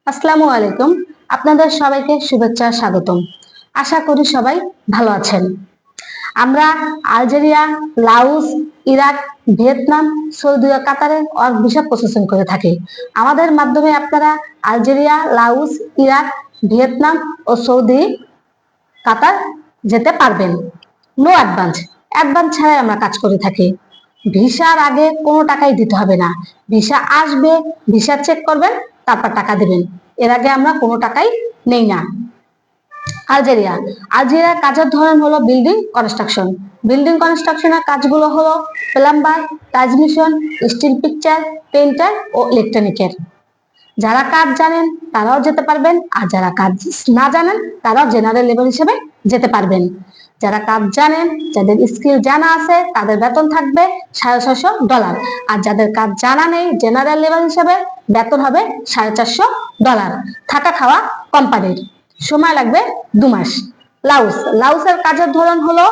আসসালামু আলাইকুম। আপনাদের সবাইকে শুভেচ্ছা স্বাগতম। আশা করি সবাই ভালো আছেন। আমরা Algeria, Laos, Iraq, Vietnam, Saudi ও কাতারে ওয়ার্ক ভিসা প্রসেসিং করে থাকি। আমাদের মাধ্যমে আপনারা আলজেরিয়া, লাওস, ইরাক, ভিয়েতনাম ও সৌদি, কাতার যেতে পারবেন। নো অ্যাডভান্স, অ্যাডভান্স ছাড়াই আমরা কাজ করে থাকি। ভিসার আগে কোনো টাকাই দিতে হবে না। ভিসা আসবে, ভিসা চেক করবেন, তারপর টাকা দিবেন। এর আগে আমরা কোনো টাকাই নেই না। আলজেরিয়া, আলজেরিয়ার কাজের ধরন হলো বিল্ডিং কনস্ট্রাকশন। বিল্ডিং কনস্ট্রাকশনের কাজগুলো হলো plumber, transmission, steel picture, painter ও ইলেকট্রনিকের। যারা কাজ জানেন তারাও যেতে পারবেন, আর যারা কাজ না জানেন তারাও জেনারেল লেবার হিসেবে যেতে পারবেন। যারা কাজ জানেন, যাদের স্কিল জানা আছে, তাদের বেতন থাকবে $650। আর যাদের কাজ জানা নেই, জেনারেল লেবার হিসেবে বেতন হবে $450। থাকা খাওয়া কোম্পানির। সময় লাগবে 2 মাস। লাউস, লাউসের কাজের ধরন হলো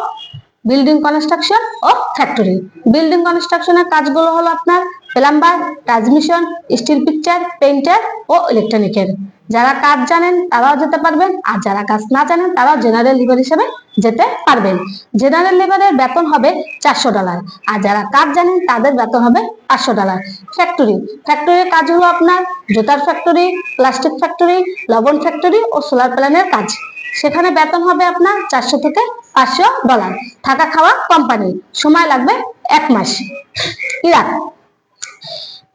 বিল্ডিং কনস্ট্রাকশন ও ফ্যাক্টরি। বিল্ডিং কনস্ট্রাকশনের কাজগুলো হলো আপনার plumber, transmission, steel picture, painter ও ইলেকট্রনিকের। যারা কাজ জানেন তারাও যেতে পারবেন, আর যারা কাজ না জানেন তারাও জেনারেল লেবার হিসেবে যেতে পারবেন। জেনারেল লেবারের বেতন হবে $400, আর যারা কাজ জানেন তাদের বেতন হবে $500। ফ্যাক্টরি, ফ্যাক্টরির কাজ হলো আপনার জুতার ফ্যাক্টরি, প্লাস্টিক ফ্যাক্টরি, লবণ ফ্যাক্টরি ও সোলার প্যানেলের কাজ। সেখানে বেতন হবে আপনার $400 থেকে $500। থাকা খাওয়া কোম্পানি। সময় লাগবে 1 মাস। ইরাক,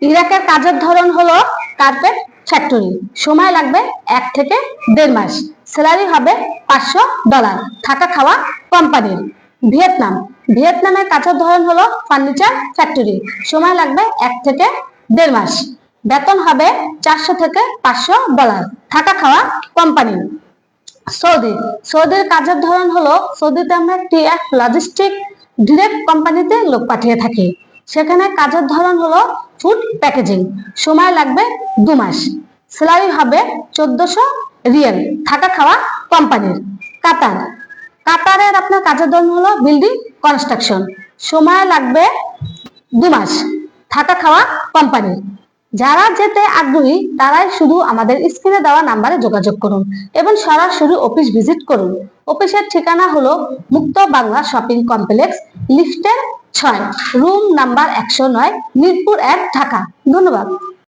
ইরাকের কাজের ধরন হলো কার্পেট ফ্যাক্টরি। সময় লাগবে 1 থেকে 1.5 মাস। স্যালারি হবে $500। থাকা খাওয়া কোম্পানির। ভিয়েতনাম, ভিয়েতনামের কাজের ধরন হলো ফার্নিচার ফ্যাক্টরি। সময় লাগবে 1 থেকে 1.5 মাস। বেতন হবে $400 থেকে $500। থাকা খাওয়া কোম্পানি। সৌদি, সৌদির কাজের ধরন হলো, সৌদিতে আমরা টিএফ লজিস্টিক ডিরেক্ট কোম্পানিতে লোক পাঠিয়ে থাকি। সেখানে কাজের ধরন হলো ফুড প্যাকেজিং। সময় লাগবে 2 মাস। স্যালারি হবে 1400 রিয়াল। থাকা খাওয়া কোম্পানির। কাতার, কাতারের আপনার কাজের ধরন হলো বিল্ডিং কনস্ট্রাকশন। সময় লাগবে 2 মাস। থাকা খাওয়া কোম্পানির। যারা যেতে আগ্রহী তারাই শুধু আমাদের স্ক্রিনে দেওয়া নাম্বারে যোগাযোগ করুন এবং সরাসরি অফিস ভিজিট করুন। অফিসের ঠিকানা হলো মুক্ত বাংলা শপিং কমপ্লেক্স, লিফটের 6, রুম নাম্বার 109, মিরপুর 1, ঢাকা। ধন্যবাদ।